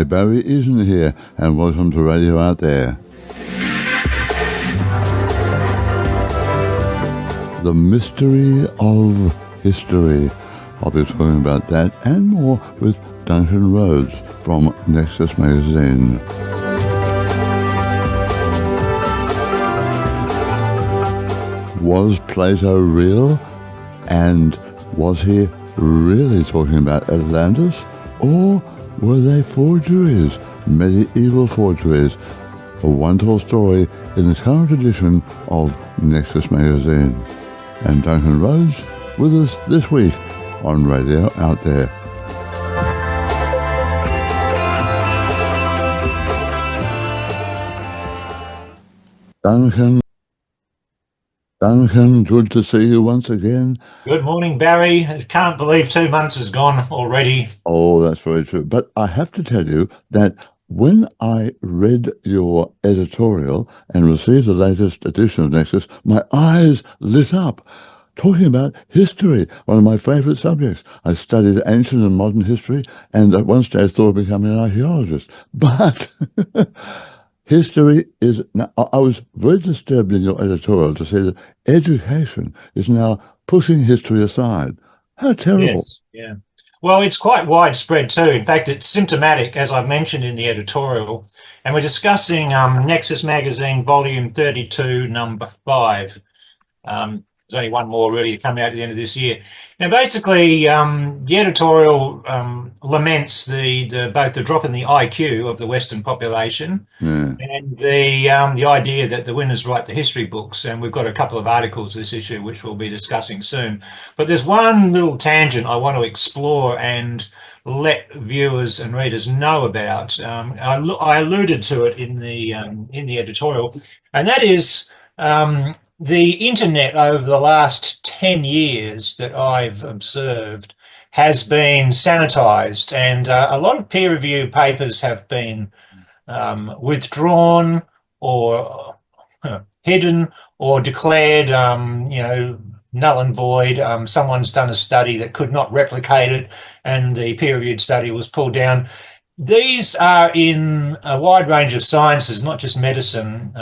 Hi, Barry Eason here, and welcome to Radio Out There. The mystery of history. I'll be talking about that and more with Duncan Roads from Nexus Magazine. Was Plato real? And was he really talking about Atlantis? Or were they forgeries, medieval forgeries? A wonderful story in the current edition of Nexus Magazine. And Duncan Roads with us this week on Radio Out There. Duncan, good to see you once again. Good morning, Barry. I can't believe 2 months has gone already. Oh, that's very true. But I have to tell you that when I read your editorial and received the latest edition of Nexus, my eyes lit up. Talking about history, one of my favourite subjects. I studied ancient and modern history, and at one stage thought of becoming an archaeologist. But history is now, I was very disturbed in your editorial to say that education is now pushing history aside. How terrible. Yes, yeah. Well, it's quite widespread too. In fact, it's symptomatic, as I mentioned in the editorial. And we're discussing Nexus Magazine, Volume 32, Number 5. There's only one more really to come out at the end of this year. Now, basically, the editorial laments both the drop in the IQ of the Western population and the idea that the winners write the history books. And we've got a couple of articles this issue which we'll be discussing soon. But there's one little tangent I want to explore and let viewers and readers know about. I alluded to it in the editorial, and that is the internet over the last 10 years that I've observed has been sanitized, and a lot of peer review papers have been withdrawn or hidden or declared, null and void. Someone's done a study that could not replicate it, and the peer-reviewed study was pulled down. These are in a wide range of sciences, not just medicine.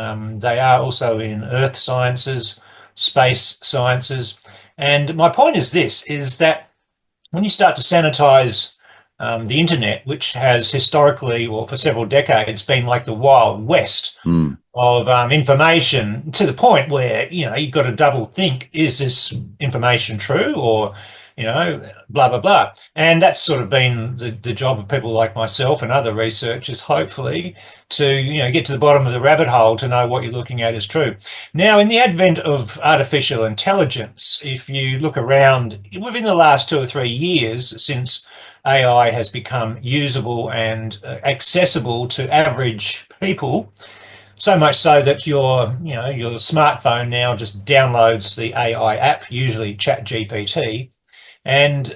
They are also in earth sciences, space sciences. And my point is this, is that when you start to sanitize the internet, which has historically, or for several decades, been like the Wild West of information, to the point where, you've got to double think, is this information true, or blah, blah, blah. And that's sort of been the job of people like myself and other researchers, hopefully, to, get to the bottom of the rabbit hole to know what you're looking at is true. Now, in the advent of artificial intelligence, if you look around within the last 2 or 3 years since AI has become usable and accessible to average people, so much so that your smartphone now just downloads the AI app, usually ChatGPT, and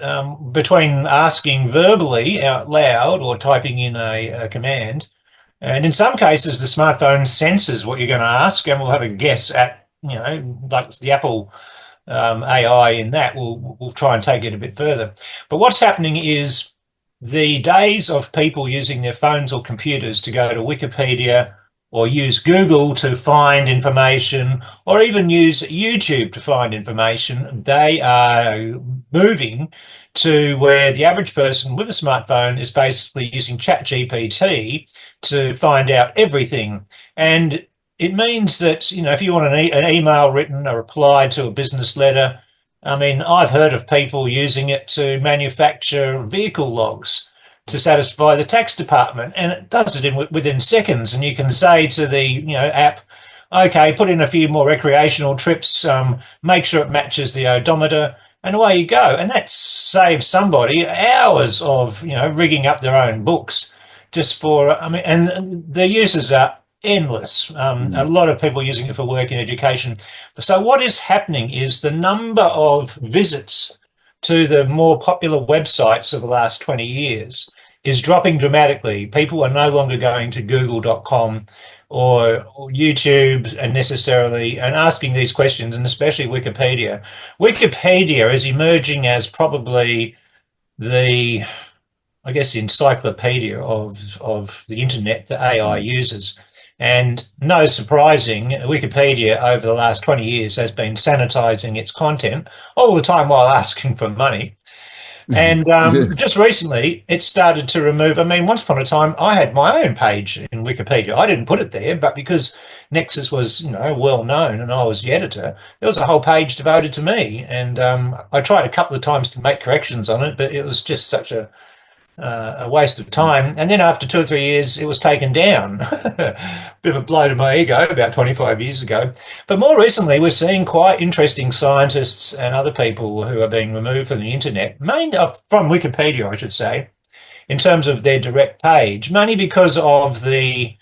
between asking verbally out loud or typing in a command, and in some cases the smartphone senses what you're going to ask and will have a guess at, like the Apple AI in that will try and take it a bit further. But what's happening is the days of people using their phones or computers to go to Wikipedia or use Google to find information, or even use YouTube to find information, they are moving to where the average person with a smartphone is basically using ChatGPT to find out everything. And it means that, if you want an email written, a reply to a business letter, I've heard of people using it to manufacture vehicle logs to satisfy the tax department, and it does it within seconds. And you can say to the app, okay, put in a few more recreational trips, make sure it matches the odometer, and away you go. And that saves somebody hours of rigging up their own books just for and the uses are endless. A lot of people using it for work and education. So what is happening is the number of visits to the more popular websites of the last 20 years is dropping dramatically. People are no longer going to google.com or YouTube necessarily and asking these questions, and especially Wikipedia. Wikipedia is emerging as probably the I guess, the encyclopedia of the internet that AI Mm. uses. And no surprising, Wikipedia over the last 20 years has been sanitizing its content all the time while asking for money. And Yes. just recently, it started to remove. I mean, once upon a time, I had my own page in Wikipedia. I didn't put it there, but because Nexus was, well known, and I was the editor, there was a whole page devoted to me. And I tried a couple of times to make corrections on it, but it was just such a waste of time. And then after 2 or 3 years, it was taken down. Bit of a blow to my ego about 25 years ago. But more recently, we're seeing quite interesting scientists and other people who are being removed from the internet, mainly from Wikipedia, I should say, in terms of their direct page, mainly because of the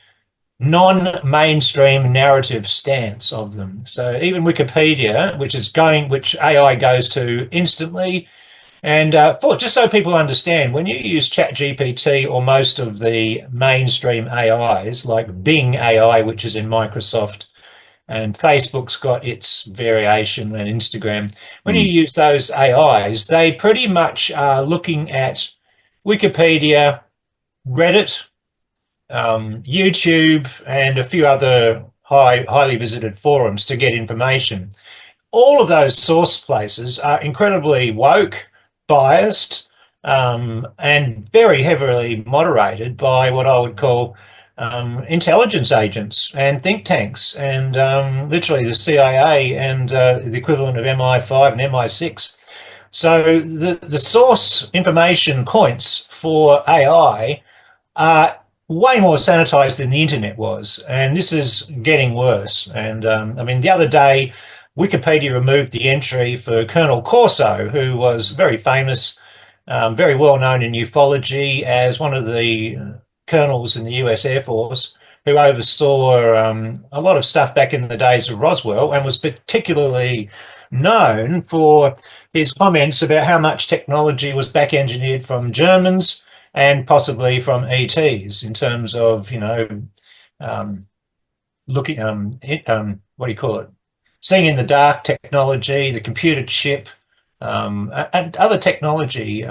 non-mainstream narrative stance of them. So even Wikipedia, which AI goes to instantly, and for just so people understand, when you use ChatGPT or most of the mainstream AIs, like Bing AI, which is in Microsoft, and Facebook's got its variation, and Instagram, when you Mm. use those AIs, they pretty much are looking at Wikipedia, Reddit, YouTube, and a few other highly visited forums to get information. All of those source places are incredibly woke, biased, and very heavily moderated by what I would call intelligence agents and think tanks, and literally the CIA and the equivalent of MI5 and MI6. So the source information points for AI are way more sanitized than the internet was, and this is getting worse. And I mean, the other day, Wikipedia removed the entry for Colonel Corso, who was very famous, very well known in ufology as one of the colonels in the US Air Force who oversaw a lot of stuff back in the days of Roswell, and was particularly known for his comments about how much technology was back engineered from Germans and possibly from ETs in terms of, um, looking, what do you call it? Seeing in the dark technology, the computer chip, and other technology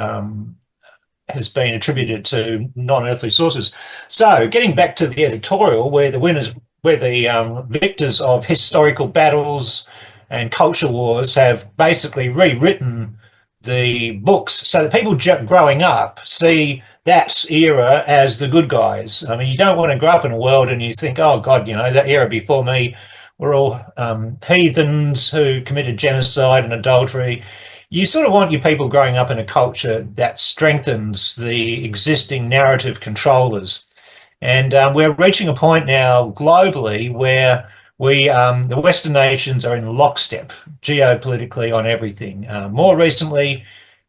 has been attributed to non-earthly sources. So, getting back to the editorial, where the victors of historical battles and culture wars have basically rewritten the books so that people growing up see that era as the good guys. I mean, you don't want to grow up in a world and you think, oh God, that era before me were all heathens who committed genocide and adultery. You sort of want your people growing up in a culture that strengthens the existing narrative controllers. And we're reaching a point now globally where the Western nations are in lockstep geopolitically on everything. More recently,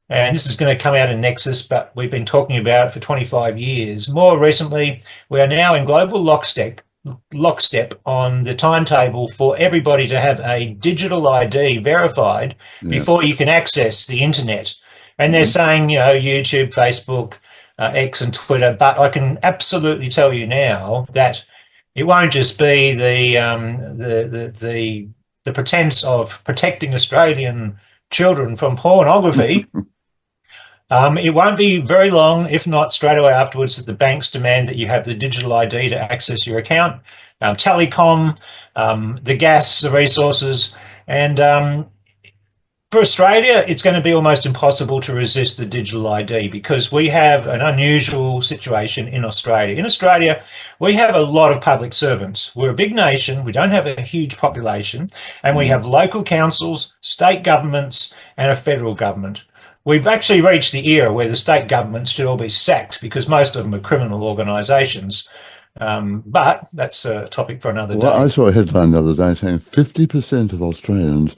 and this is going to come out in Nexus, but we've been talking about it for 25 years. More recently, we are now in global lockstep on the timetable for everybody to have a digital ID verified Yeah. before you can access the internet. And they're Mhm. saying, YouTube, Facebook, X, and Twitter. But I can absolutely tell you now that it won't just be the pretense of protecting Australian children from pornography. It won't be very long, if not straight away afterwards, that the banks demand that you have the digital ID to access your account, telecom, the gas, the resources. And for Australia, it's going to be almost impossible to resist the digital ID because we have an unusual situation in Australia. In Australia, we have a lot of public servants. We're a big nation. We don't have a huge population, and we Mhm. have local councils, state governments, and a federal government. We've actually reached the era where the state governments should all be sacked because most of them are criminal organisations. But that's a topic for another Well, I day. saw a headline the other day saying 50% of Australians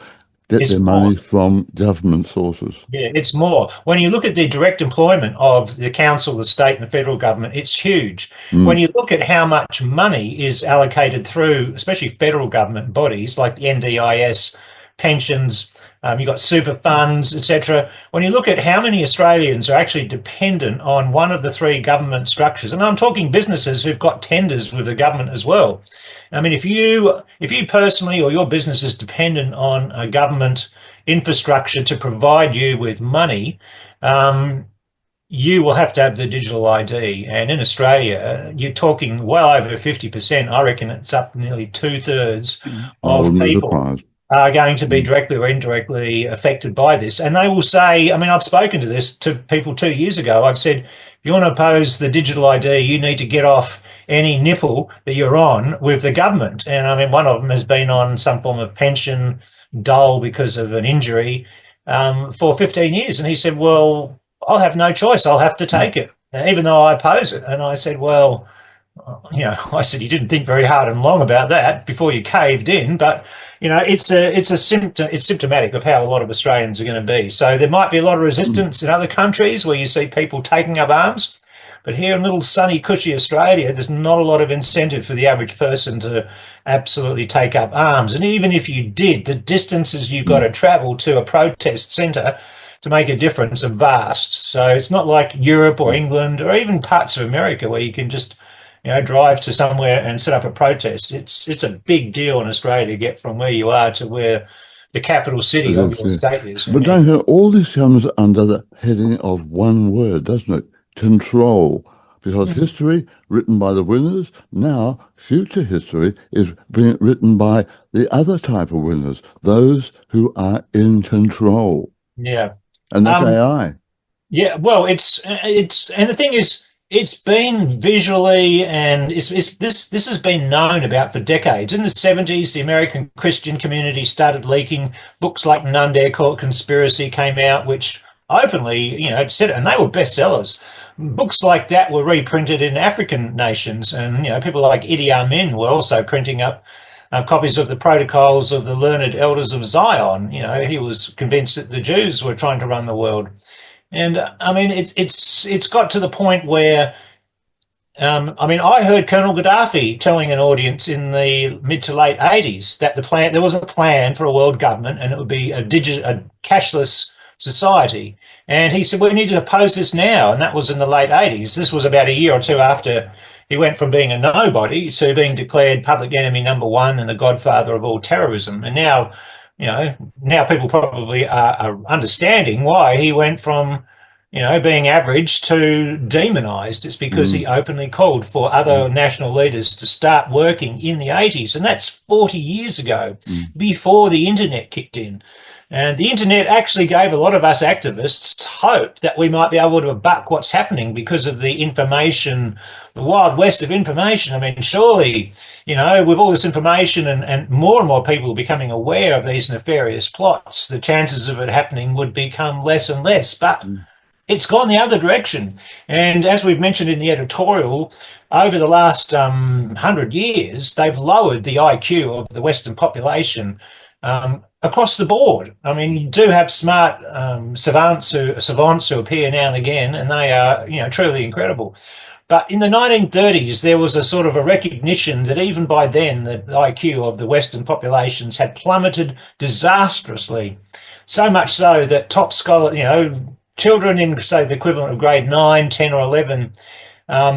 get their It's more. money from government sources. Yeah, it's more. When you look at the direct employment of the council, the state, and the federal government, it's huge. When Mm. you look at how much money is allocated through, especially federal government bodies like the NDIS, pensions, you've got super funds, etc. When you look at how many Australians are actually dependent on one of the three government structures, and I'm talking businesses who've got tenders with the government as well. I mean, if you personally or your business is dependent on a government infrastructure to provide you with money, um, you will have to have the digital ID. And in Australia, you're talking well over 50%. I reckon it's up nearly two-thirds I of wouldn't be people surprised. are going to be Mm, directly or indirectly affected by this. And they will say, I mean, I've spoken to this to people 2 years ago. I've said, if you want to oppose the digital ID, you need to get off any nipple that you're on with the government. And I mean, one of them has been on some form of pension dole because of an injury for 15 years. And he said, well, I'll have no choice. I'll have to mm, take it, even though I oppose it. And I said, well, I said you didn't think very hard and long about that before you caved in, but it's symptomatic of how a lot of Australians are going to be. So there might be a lot of mm. resistance in other countries where you see people taking up arms, but here in little sunny, cushy Australia, there's not a lot of incentive for the average person to absolutely take up arms. And even if you did, the distances you've got Mm. to travel to a protest centre to make a difference are vast. So it's not like Europe or Mm. England or even parts of America where you can just drive to somewhere and set up a protest. It's a big deal in Australia to get from where you are to where the capital city It of is, your yes. state is. But Duncan, all this comes under the heading of one word, doesn't it? Control. Because history written by the winners, now future history is being written by the other type of winners, those who are in control. Yeah. And that's Um, AI. Yeah, well, and the thing is, it's been visually and it's this has been known about for decades. In the 70s, the American Christian community started leaking books like None Dare Call It Conspiracy came out, which openly, said it, and they were bestsellers. Books like that were reprinted in African nations, and people like Idi Amin were also printing up copies of the protocols of the learned elders of Zion. He was convinced that the Jews were trying to run the world. And I mean, it's got to the point where I mean, I heard Colonel Gaddafi telling an audience in the mid to late 80s that there was a plan for a world government, and it would be a cashless society. And he said, we need to oppose this now. And that was in the late 80s. This was about a year or two after he went from being a nobody to being declared public enemy number one and the godfather of all terrorism. And now people probably are understanding why he went from being average to demonized. It's because Mm, he openly called for mm, other national leaders to start working in the 80s. And that's 40 years ago, mm, before the internet kicked in. And the internet actually gave a lot of us activists hope that we might be able to buck what's happening because of the information, the wild west of information. I mean, surely, with all this information and more people becoming aware of these nefarious plots, the chances of it happening would become less and less. But mm, it's gone the other direction. And as we've mentioned in the editorial, over the last 100 years, they've lowered the IQ of the Western population across the board. I mean, you do have smart savants who appear now and again, and they are, truly incredible. But in the 1930s, there was a sort of a recognition that even by then, the IQ of the Western populations had plummeted disastrously. So much so that top scholar, children in, say, the equivalent of grade 9, 10, or 11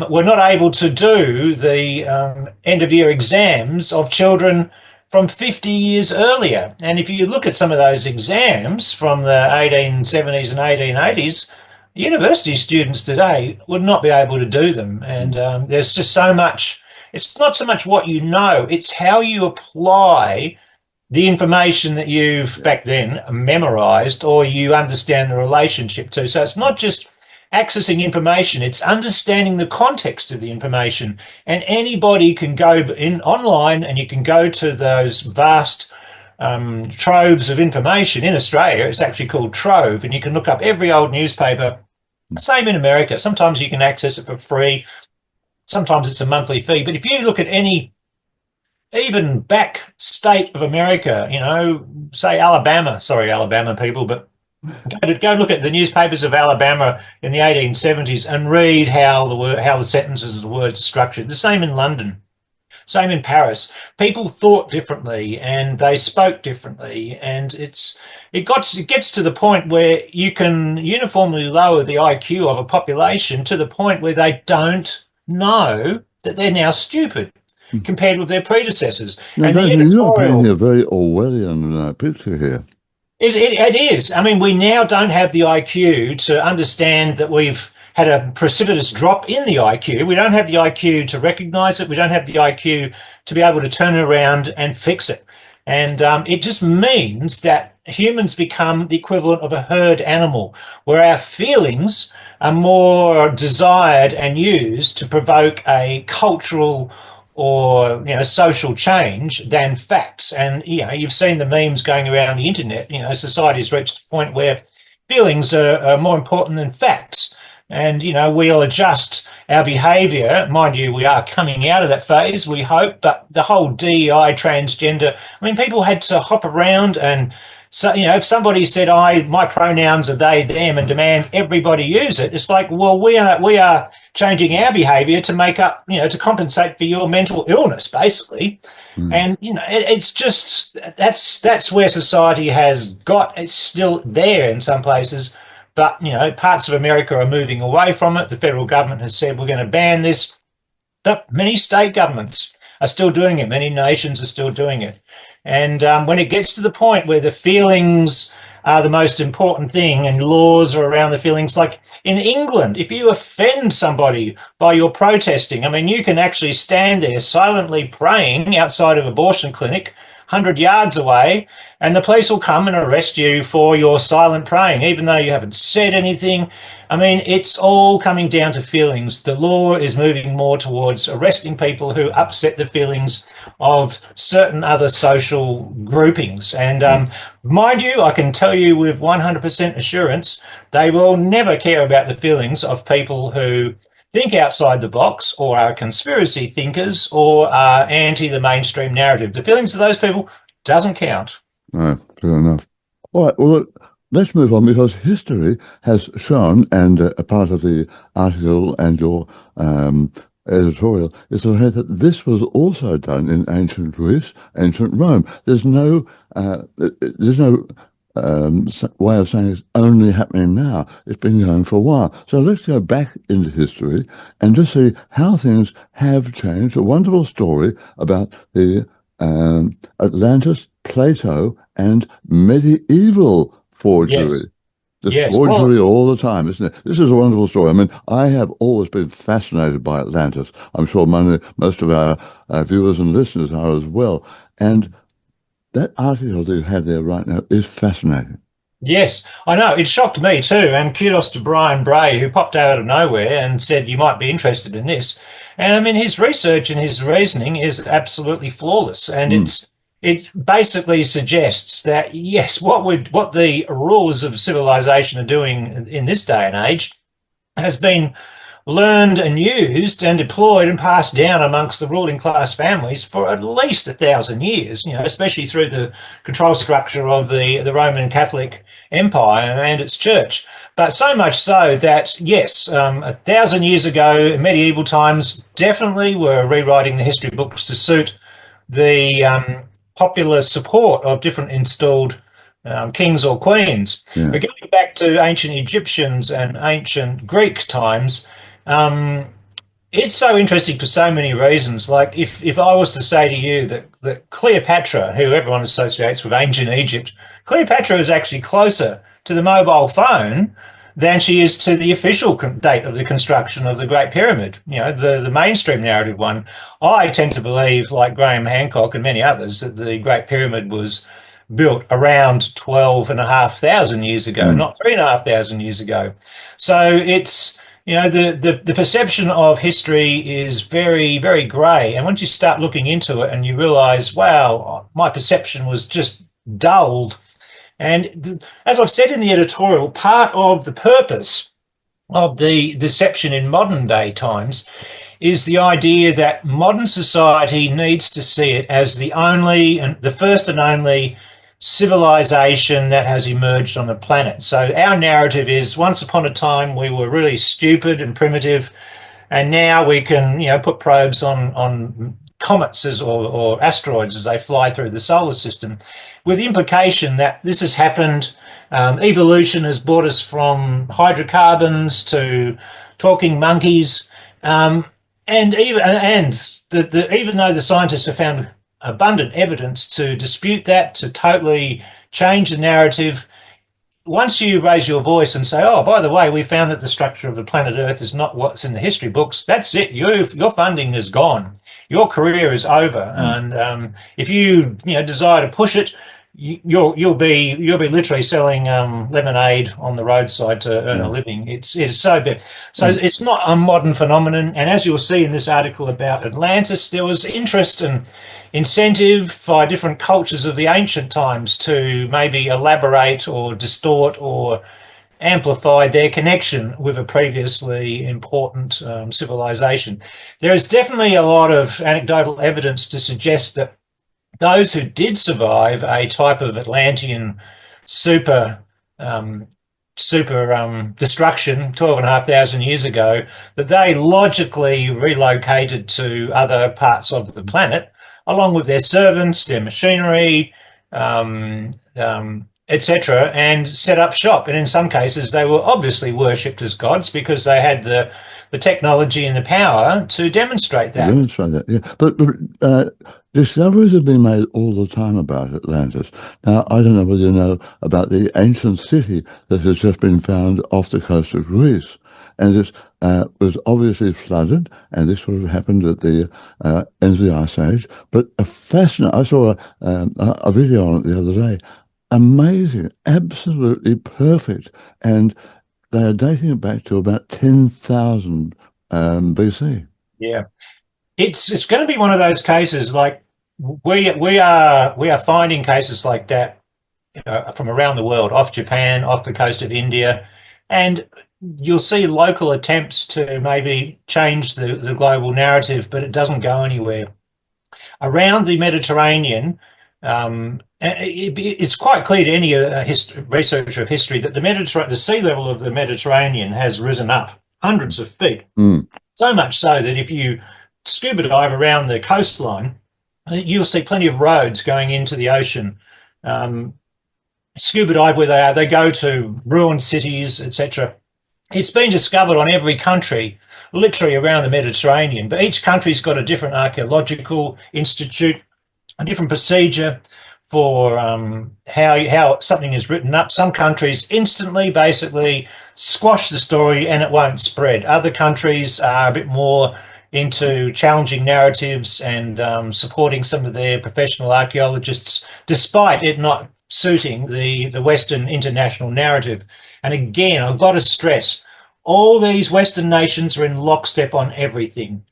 were not able to do the end of year exams of children from 50 years earlier. And if you look at some of those exams from the 1870s and 1880s, university students today would not be able to do them. And mm, there's just so much, it's not so much what you know, it's how you apply the information that you've back then memorized or you understand the relationship to. So it's not just accessing information, it's understanding the context of the information. And anybody can go in online and you can go to those vast troves of information. In Australia, it's actually called Trove, and you can look up every old newspaper. mm. Same in America. Sometimes you can access it for free. Sometimes it's a monthly fee. But if you look at any even back state of America, say Alabama, sorry, Alabama people, but go look at the newspapers of Alabama in the 1870s and read how the sentences and the words are structured. The same in London, same in Paris. People thought differently and they spoke differently, and it gets to the point where you can uniformly lower the IQ of a population to the point where they don't know that they're now stupid compared with their predecessors. Now, And the Duncan, you are painting editorial, a very Orwellian picture here. it is. I mean, we now don't have the IQ to understand that we've had a precipitous drop in the IQ. We don't have the IQ to recognize it. We don't have the IQ to be able to turn it around and fix it. And it just means that humans become the equivalent of a herd animal, where our feelings are more desired and used to provoke a cultural or social change than facts. And you've seen the memes going around the internet. Society's reached a point where feelings are more important than facts. And we'll adjust our behaviour. Mind you, we are coming out of that phase, we hope. But the whole DEI, transgender, I mean, people had to hop around. And so, if somebody said, my pronouns are they, them, and demand everybody use it, it's like, well, we are changing our behaviour to make up, to compensate for your mental illness, basically. And it's just that's where society has got. It's still there in some places, but parts of America are moving away from it. The federal government has said we're going to ban this, but many state governments are still doing it. Many nations are still doing it. And when it gets to the point where the feelings are the most important thing and laws are around the feelings, like in England, if you offend somebody by your protesting, I mean, you can actually stand there silently praying outside of an abortion clinic 100 yards away, and the police will come and arrest you for your silent praying, even though you haven't said anything. I mean, it's all coming down to feelings. The law is moving more towards arresting people who upset the feelings of certain other social groupings. And mind you, I can tell you with 100% assurance, they will never care about the feelings of people who think outside the box or are conspiracy thinkers or are anti the mainstream narrative. The feelings of those people doesn't count. No, fair enough. All right, well, look, let's move on, because history has shown, and a part of the article and your editorial is the fact that this was also done in ancient Greece, ancient Rome. There's no way of saying it's only happening now. It's been going for a while. So let's go back into history and just see how things have changed. A wonderful story about the Atlantis, Plato, and medieval forgery. Yes. Just forgery all the time, isn't it? This is a wonderful story. I mean, I have always been fascinated by Atlantis. I'm sure most of our viewers and listeners are as well. And that article that you have there right now is fascinating. Yes, I know. It shocked me too. And kudos to Brian Bray, who popped out of nowhere and said, you might be interested in this. And I mean, his research and his reasoning is absolutely flawless. And it basically suggests that, yes, what the rules of civilization are doing in this day and age has been learned and used and deployed and passed down amongst the ruling class families for at least 1,000 years, especially through the control structure of the Roman Catholic Empire and its church. But so much so that, yes, 1,000 years ago, in medieval times, definitely were rewriting the history books to suit the popular support of different installed kings or queens. Yeah. But going back to ancient Egyptians and ancient Greek times, it's so interesting for so many reasons. Like if I was to say to you that Cleopatra, who everyone associates with ancient Egypt, Cleopatra is actually closer to the mobile phone than she is to the official date of the construction of the Great Pyramid, the mainstream narrative one. I tend to believe, like Graham Hancock and many others, that the Great Pyramid was built around 12,500 years ago, not 3,500 years ago. So it's, the perception of history is very, very grey. And once you start looking into it and you realise, wow, my perception was just dulled. And as I've said in the editorial, part of the purpose of the deception in modern day times is the idea that modern society needs to see it as the first and only civilization that has emerged on the planet. So our narrative is, once upon a time we were really stupid and primitive, and now we can put probes on comets or asteroids as they fly through the solar system, with the implication that this has happened. Evolution has brought us from hydrocarbons to talking monkeys, even though the scientists have found abundant evidence to dispute that, to totally change the narrative, once you raise your voice and say, "Oh, by the way, we found that the structure of the planet Earth is not what's in the history books," that's it. Your funding is gone. Your career is over. Mm. And if you desire to push it, you'll be literally selling lemonade on the roadside to earn a Yeah. living. It's so big. So Um, it's not a modern phenomenon. And as you'll see in this article about Atlantis, there was interest and incentive by different cultures of the ancient times to maybe elaborate or distort or amplify their connection with a previously important civilization. There is definitely a lot of anecdotal evidence to suggest that those who did survive a type of Atlantean super um, destruction 12,500 years ago, that they logically relocated to other parts of the planet, along with their servants, their machinery, etc., and set up shop. And in some cases, they were obviously worshipped as gods because they had the technology and the power to demonstrate to that. demonstrate that, yeah. But discoveries have been made all the time about Atlantis. Now, I don't know whether you know about the ancient city that has just been found off the coast of Greece. And it was obviously flooded, and this would have happened at the end of the Ice Age. But a fascinating, I saw a video on it the other day. Amazing, absolutely perfect. And they are dating it back to about 10,000 BC. Yeah. It's going to be one of those cases like we are finding cases like that from around the world, off Japan, off the coast of India, and you'll see local attempts to maybe change the global narrative, but it doesn't go anywhere. Around the Mediterranean, it's quite clear to any researcher of history that the sea level of the Mediterranean has risen up hundreds of feet. Mm. So much so that if you scuba dive around the coastline, you'll see plenty of roads going into the ocean. Scuba dive where they are, they go to ruined cities, etc. It's been discovered on every country, literally around the Mediterranean, but each country's got a different archaeological institute, a different procedure for how something is written up. Some countries instantly basically squash the story and it won't spread. Other countries are a bit more into challenging narratives and supporting some of their professional archaeologists, despite it not suiting the Western international narrative. And again, I've got to stress, all these Western nations are in lockstep on everything.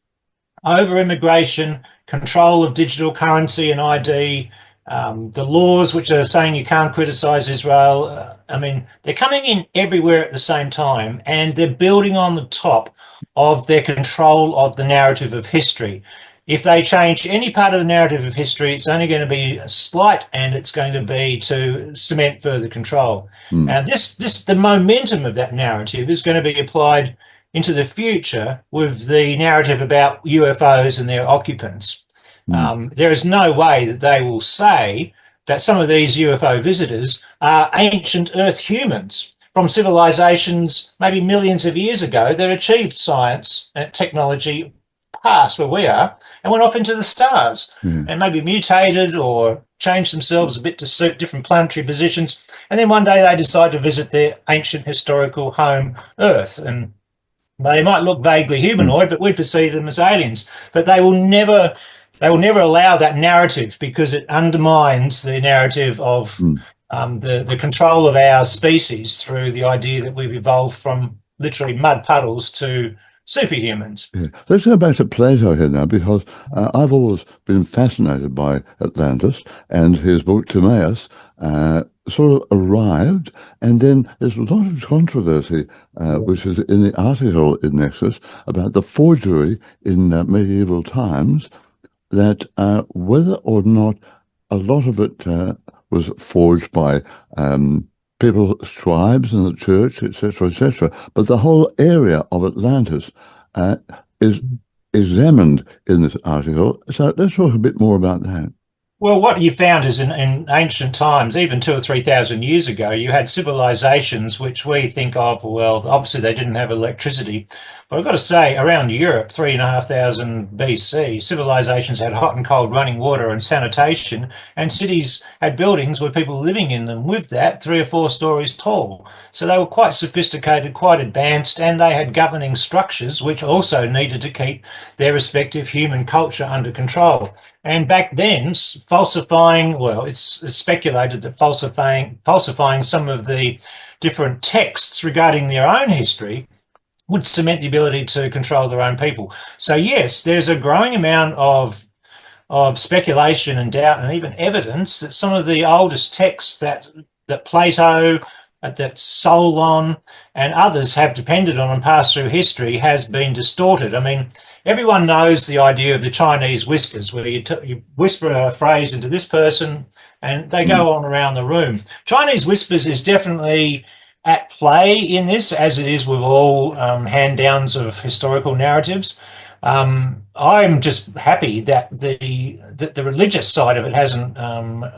Over immigration, control of digital currency and ID, the laws which are saying you can't criticize Israel. I mean, they're coming in everywhere at the same time, and they're building on the top of their control of the narrative of history. If they change any part of the narrative of history, it's only going to be slight, and it's going to be to cement further control. Mm. And the momentum of that narrative is going to be applied into the future with the narrative about UFOs and their occupants. Mm. There is no way that they will say that some of these UFO visitors are ancient Earth humans from civilizations maybe millions of years ago that achieved science and technology past where we are and went off into the stars Yeah. and maybe mutated or changed themselves a bit to suit different planetary positions. And then one day they decide to visit their ancient historical home, Earth. And they might look vaguely Mm. humanoid, but we perceive them as aliens. But they will never allow that narrative because it undermines the narrative of Mm. the control of our species through the idea that we've evolved from literally mud puddles to superhumans. Yeah. Let's go back to Plato here now, because I've always been fascinated by Atlantis, and his book Timaeus sort of arrived, and then there's a lot of controversy, which is in the article in Nexus about the forgery in medieval times, that whether or not a lot of it was forged by people, scribes in the church, etc., etc. But the whole area of Atlantis is examined in this article. So let's talk a bit more about that. Well, what you found is in ancient times, even 2 or 3 thousand years ago, you had civilizations which we think of, well, obviously they didn't have electricity. But I've got to say, around Europe, 3,500 BC, civilizations had hot and cold running water and sanitation, and cities had buildings with people living in them with that, 3 or 4 stories tall. So they were quite sophisticated, quite advanced, and they had governing structures which also needed to keep their respective human culture under control. And back then, falsifying, well, it's speculated that falsifying some of the different texts regarding their own history would cement the ability to control their own people. So yes, there's a growing amount of speculation and doubt and even evidence that some of the oldest texts that Plato, that Solon, and others have depended on and passed through history has been distorted. I mean, everyone knows the idea of the Chinese whispers, where you whisper a phrase into this person and they Mm, go on around the room. Chinese whispers is definitely at play in this, as it is with all hand downs of historical narratives. I'm just happy that the religious side of it hasn't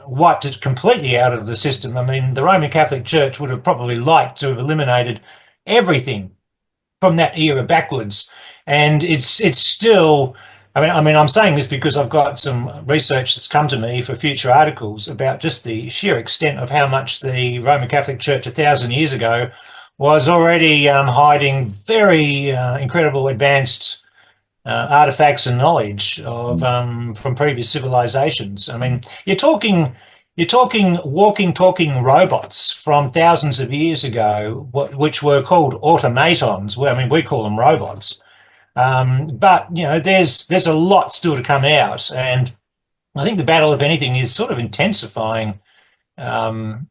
wiped it completely out of the system. I mean, the Roman Catholic Church would have probably liked to have eliminated everything from that era backwards, and it's still. I mean, I'm saying this because I've got some research that's come to me for future articles about just the sheer extent of how much the Roman Catholic Church 1,000 years ago was already hiding very incredible advanced artifacts and knowledge of mm, from previous civilizations. I mean, you're talking walking, talking robots from thousands of years ago, which were called automatons. Well, I mean, we call them robots, but there's a lot still to come out, and I think the battle, if anything, is sort of intensifying. Um,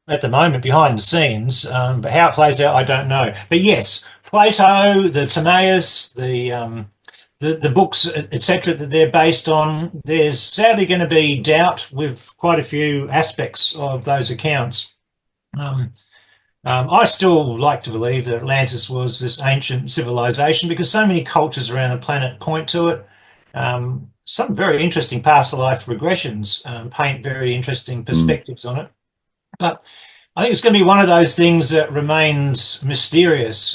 at the moment behind the scenes, but how it plays out, I don't know. But yes, Plato, the Timaeus, the books, etc., that they're based on, there's sadly going to be doubt with quite a few aspects of those accounts. Um, I still like to believe that Atlantis was this ancient civilization because so many cultures around the planet point to it. Some very interesting past life regressions paint very interesting mm, perspectives on it. But I think it's going to be one of those things that remains mysterious,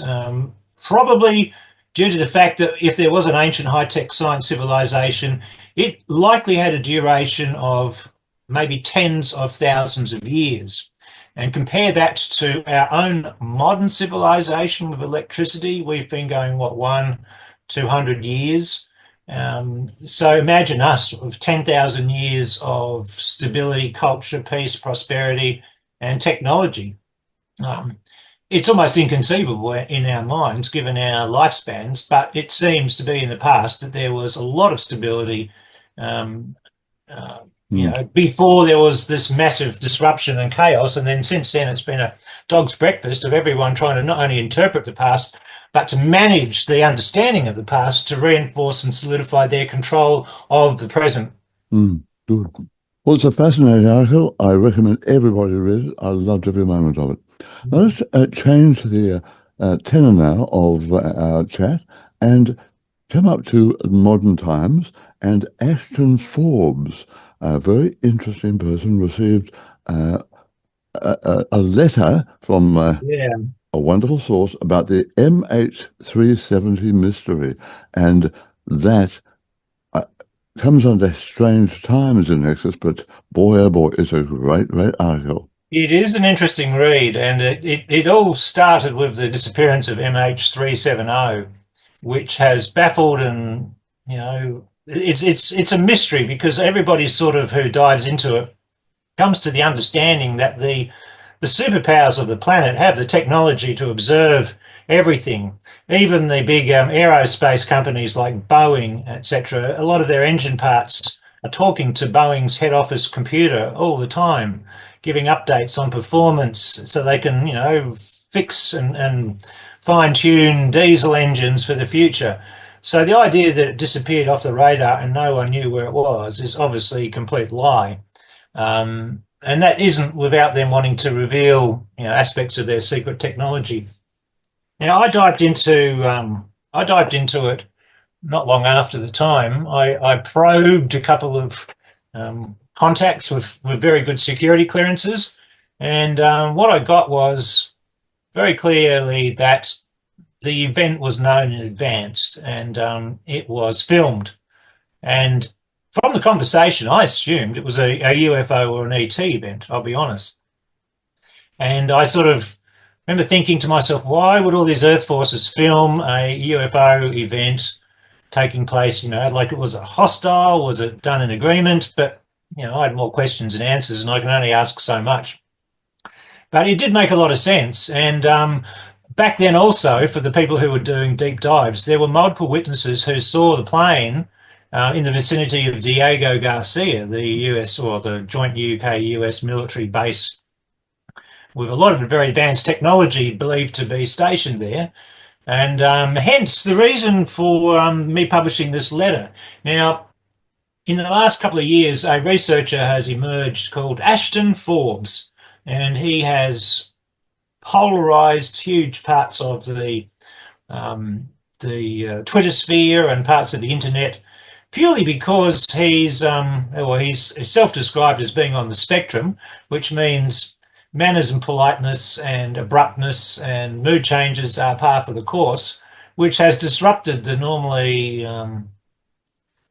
probably due to the fact that if there was an ancient high-tech science civilization, it likely had a duration of maybe tens of thousands of years. And compare that to our own modern civilization with electricity, we've been going, what, 200 years? So imagine us with 10,000 years of stability, culture, peace, prosperity, and technology. Um, it's almost inconceivable in our minds, given our lifespans, but it seems to be in the past that there was a lot of stability. Um, uh, mm. before there was this massive disruption and chaos, and then since then it's been a dog's breakfast of everyone trying to not only interpret the past, but to manage the understanding of the past to reinforce and solidify their control of the present. Mm, good. Well, it's a fascinating article. I recommend everybody read it. I loved every moment of it. Now let's change the tenor now of our chat and come up to modern times. And Ashton Forbes, a very interesting person, received a letter from Yeah. a wonderful source about the MH370 mystery, and that uh, comes under strange times in Nexus, but boy, oh boy, it's a great, great article. It is an interesting read, and it all started with the disappearance of MH370, which has baffled and it's a mystery because everybody sort of who dives into it comes to the understanding that the superpowers of the planet have the technology to observe everything. Even the big aerospace companies like Boeing, etc., a lot of their engine parts are talking to Boeing's head office computer all the time, giving updates on performance so they can, fix and fine tune diesel engines for the future. So the idea that it disappeared off the radar and no one knew where it was is obviously a complete lie. And that isn't without them wanting to reveal, aspects of their secret technology. Now, I dived into it not long after the time. I probed a couple of contacts with very good security clearances. And what I got was very clearly that the event was known in advance, and it was filmed. And from the conversation, I assumed it was a UFO or an ET event, I'll be honest. And I sort of remember thinking to myself, why would all these Earth forces film a UFO event taking place? Like, it was a hostile, was it done in agreement? But, I had more questions than answers, and I can only ask so much. But it did make a lot of sense. And back then also, for the people who were doing deep dives, there were multiple witnesses who saw the plane in the vicinity of Diego Garcia, the US, or the joint UK-US military base, with a lot of very advanced technology believed to be stationed there. And hence the reason for me publishing this letter. Now, in the last couple of years, a researcher has emerged called Ashton Forbes, and he has polarized huge parts of the Twitter sphere and parts of the internet, purely because he's self-described as being on the spectrum, which means manners and politeness and abruptness and mood changes are par for the course, which has disrupted the normally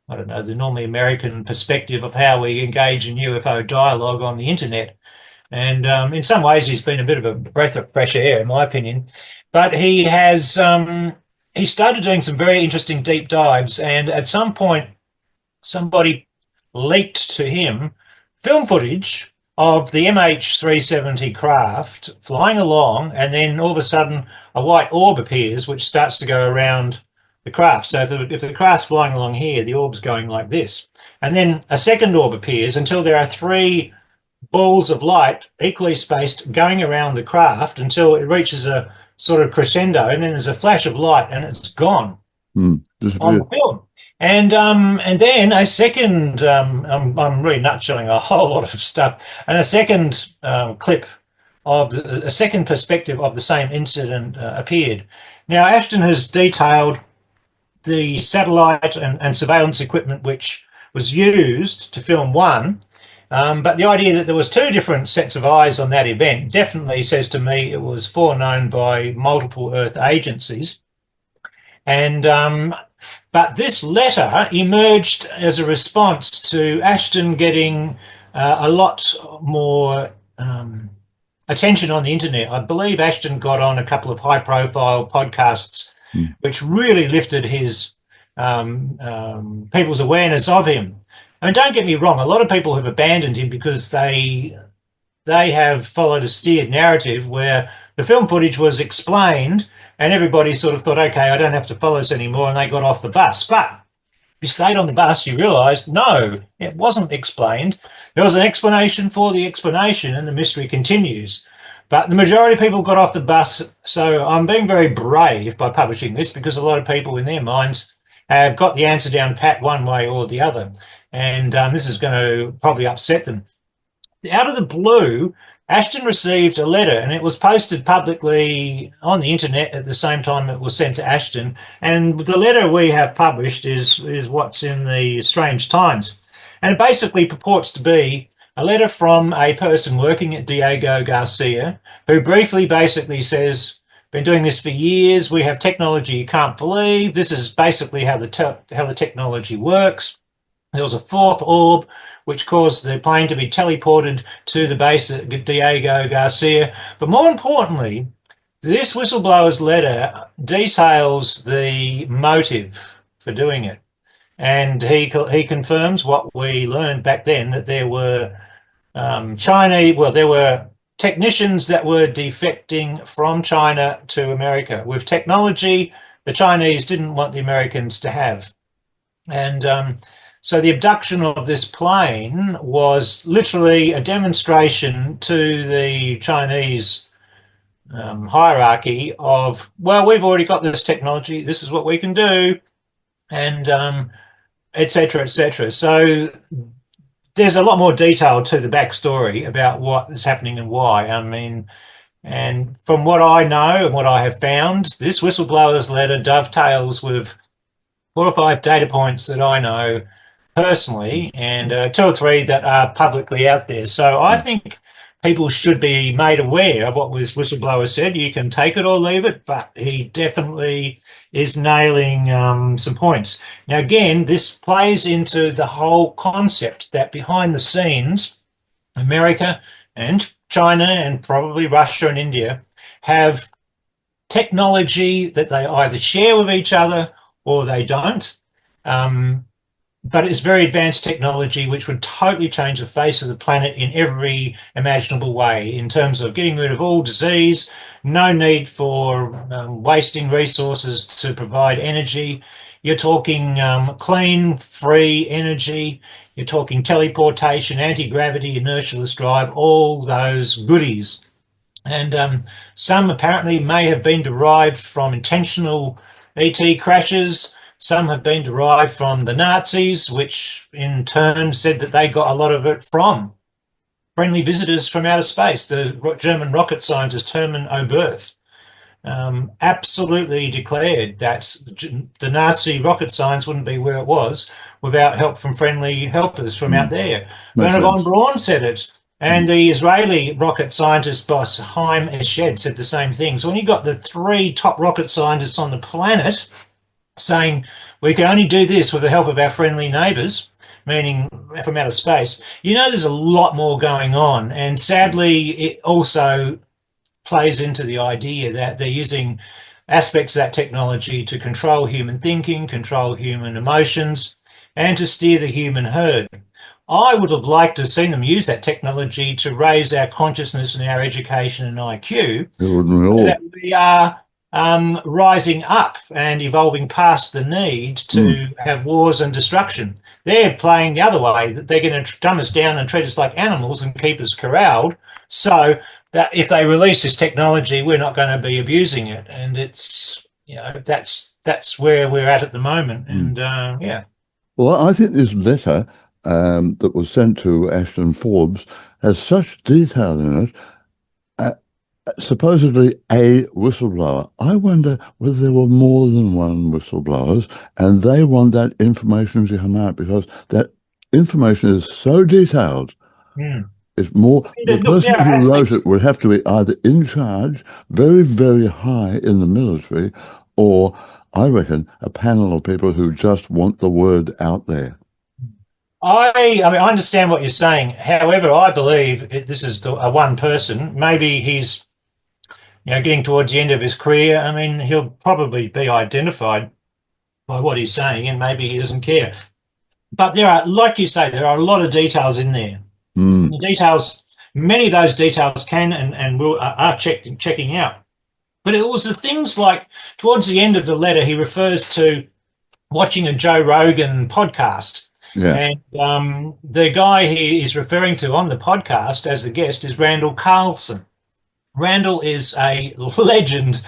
the normally American perspective of how we engage in UFO dialogue on the internet. And in some ways, he's been a bit of a breath of fresh air, in my opinion. But he started doing some very interesting deep dives, and at some point, somebody leaked to him film footage of the MH370 craft flying along, and then all of a sudden, a white orb appears, which starts to go around the craft. So if the craft's flying along here, the orb's going like this. And then a second orb appears until there are three balls of light equally spaced going around the craft until it reaches a sort of crescendo, and then there's a flash of light and it's gone on the film. And then a second, I'm really nutshelling a whole lot of stuff, and a second clip of a second perspective of the same incident appeared. Now, Ashton has detailed the satellite and surveillance equipment which was used to film one. But the idea that there was two different sets of eyes on that event definitely says to me it was foreknown by multiple Earth agencies. And but this letter emerged as a response to Ashton getting a lot more attention on the internet. I believe Ashton got on a couple of high-profile podcasts, which really lifted his people's awareness of him. And don't get me wrong, a lot of people have abandoned him because they have followed a steered narrative where the film footage was explained and everybody sort of thought, okay, I don't have to follow this anymore, and they got off the bus. But if you stayed on the bus, you realised, no, it wasn't explained. There was an explanation for the explanation, and the mystery continues. But the majority of people got off the bus, so I'm being very brave by publishing this because a lot of people in their minds have got the answer down pat one way or the other. And this is going to probably upset them. Out of the blue, Ashton received a letter, and it was posted publicly on the internet at the same time it was sent to Ashton. And the letter we have published is what's in the Strange Times. And it basically purports to be a letter from a person working at Diego Garcia, who briefly basically says, been doing this for years, we have technology you can't believe, this is basically how the technology works. There was a fourth orb which caused the plane to be teleported to the base at Diego Garcia. But more importantly, this whistleblower's letter details the motive for doing it. And he confirms what we learned back then, that there were there were technicians that were defecting from China to America with technology the Chinese didn't want the Americans to have. And so the abduction of this plane was literally a demonstration to the Chinese hierarchy of, well, we've already got this technology, this is what we can do, and et cetera, et cetera. So there's a lot more detail to the backstory about what is happening and why. I mean, and from what I know and what I have found, this whistleblower's letter dovetails with 4 or 5 data points that I know personally, and two or three that are publicly out there. So I Mm. think people should be made aware of what this whistleblower said. You can take it or leave it, but he definitely is nailing some points. Now, again, this plays into the whole concept that behind the scenes, America and China and probably Russia and India have technology that they either share with each other or they don't. Um, but it's very advanced technology which would totally change the face of the planet in every imaginable way in terms of getting rid of all disease, no need for wasting resources to provide energy. You're talking clean, free energy. You're talking teleportation, anti-gravity, inertialess drive, all those goodies. And some apparently may have been derived from intentional ET crashes. Some have been derived from the Nazis, which in turn said that they got a lot of it from friendly visitors from outer space. The German rocket scientist Hermann Oberth absolutely declared that the Nazi rocket science wouldn't be where it was without help from friendly helpers from out Mm. there. Makes Werner von sense. Braun said it. And Mm. the Israeli rocket scientist boss Haim Eshed said the same thing. So when you got the three top rocket scientists on the planet saying we can only do this with the help of our friendly neighbours, meaning from outer space, you know there's a lot more going on. And sadly, it also plays into the idea that they're using aspects of that technology to control human thinking, control human emotions, and to steer the human herd. I would have liked to have seen them use that technology to raise our consciousness and our education and IQ It wouldn't we so that all? we are rising up and evolving past the need Mm. to have wars and destruction. They're playing the other way. They're going to dumb us down and treat us like animals and keep us corralled. So that if they release this technology, we're not going to be abusing it. And it's, that's where we're at the moment. Mm. And yeah. Well, I think this letter that was sent to Ashton Forbes has such detail in it. Uh, Supposedly a whistleblower. I wonder whether there were more than one whistleblowers and they want that information to come out because that information is so detailed. Mm. It's more, the Look, person there are who wrote it aspects. would have to be either in charge, very, very high in the military, or I reckon a panel of people who just want the word out there. I mean, I understand what you're saying. However, I believe this is a one person. Maybe he's, getting towards the end of his career. I mean, he'll probably be identified by what he's saying, and maybe he doesn't care. But there are, like you say, there are a lot of details in there. And Mm, the details, many of those details can and will are checking out. But it was the things like towards the end of the letter, he refers to watching a Joe Rogan podcast. yeah. And the guy he is referring to on the podcast as the guest is Randall Carlson. Randall is a legend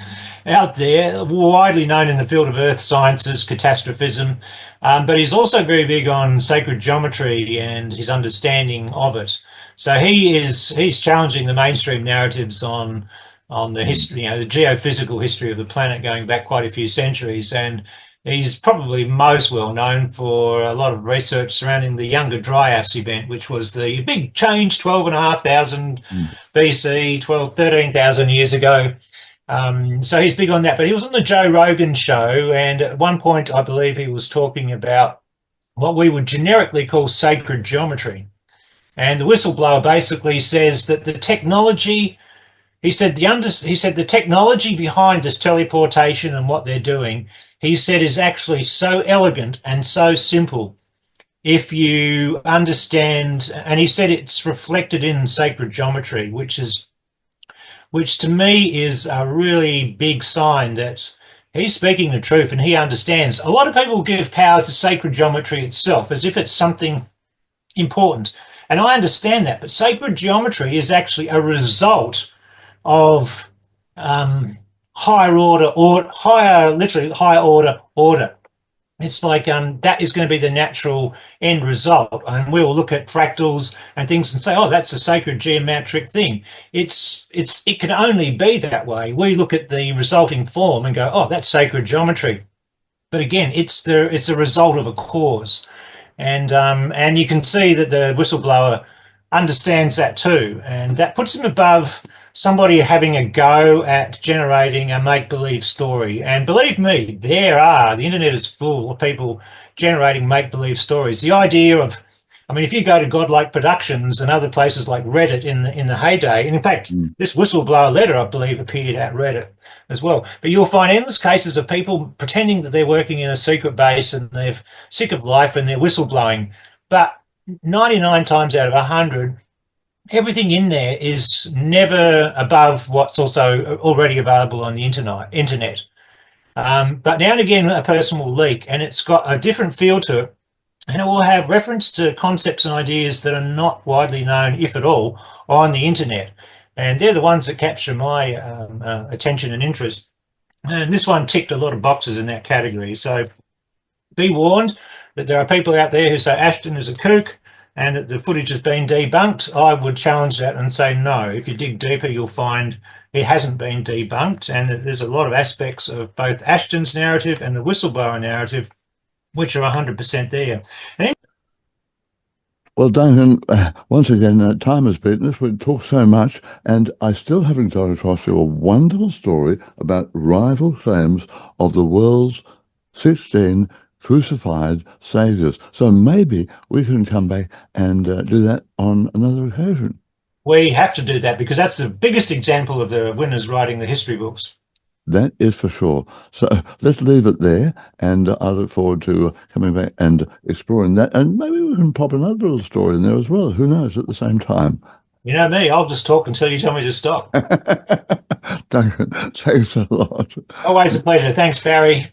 out there, widely known in the field of earth sciences, catastrophism, but he's also very big on sacred geometry and his understanding of it. So he's challenging the mainstream narratives on the Mm, history, the geophysical history of the planet going back quite a few centuries, and he's probably most well known for a lot of research surrounding the Younger Dryas event, which was the big change 12,500 mm, BC, 13,000 years ago. So he's big on that. But he was on the Joe Rogan show, and at one point, I believe he was talking about what we would generically call sacred geometry. And the whistleblower basically says that the technology, he said the technology behind this teleportation and what they're doing, he said is actually so elegant and so simple if you understand, and he said it's reflected in sacred geometry, which to me is a really big sign that he's speaking the truth and he understands. A lot of people give power to sacred geometry itself as if it's something important. And I understand that, but sacred geometry is actually a result of higher order or literally higher order. It's like that is going to be the natural end result, and we'll look at fractals and things and say, "Oh, that's a sacred geometric thing." It can only be that way. We look at the resulting form and go, "Oh, that's sacred geometry." But again, it's a result of a cause. And you can see that the whistleblower understands that too, and that puts him above somebody having a go at generating a make-believe story. And believe me, the internet is full of people generating make-believe stories. The idea of, I mean, if you go to Godlike Productions and other places like Reddit in the heyday, and in fact, Mm. this whistleblower letter, I believe, appeared at Reddit as well. But you'll find endless cases of people pretending that they're working in a secret base and they're sick of life and they're whistleblowing. But 99 times out of 100, everything in there is never above what's also already available on the internet. But now and again, a person will leak and it's got a different feel to it. And it will have reference to concepts and ideas that are not widely known, if at all, on the internet. And they're the ones that capture my attention and interest. And this one ticked a lot of boxes in that category. So be warned that there are people out there who say Ashton is a kook and that the footage has been debunked. I would challenge that and say no. If you dig deeper, you'll find it hasn't been debunked, and that there's a lot of aspects of both Ashton's narrative and the whistleblower narrative which are 100% there. Well, Duncan, once again, time has beaten us. We've talked so much, and I still haven't got across to a wonderful story about rival claims of the world's 16 crucified saviors. So maybe we can come back and do that on another occasion. We have to do that because that's the biggest example of the winners writing the history books. That is for sure. So let's leave it there, and I look forward to coming back and exploring that. And maybe we can pop another little story in there as well. Who knows, at the same time. You know me, I'll just talk until you tell me to stop. Duncan, thanks a lot. Always a pleasure. Thanks, Barry.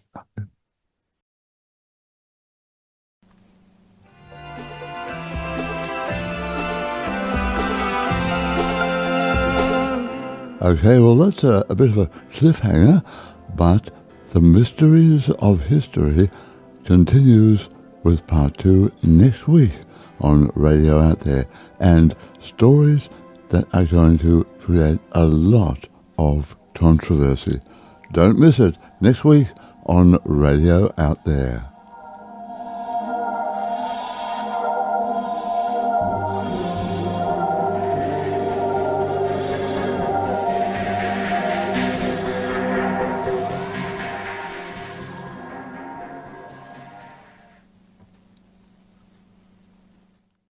Okay, well, that's a bit of a cliffhanger, but the mysteries of history continues with part 2 next week on Radio Out There, and stories that are going to create a lot of controversy. Don't miss it next week on Radio Out There.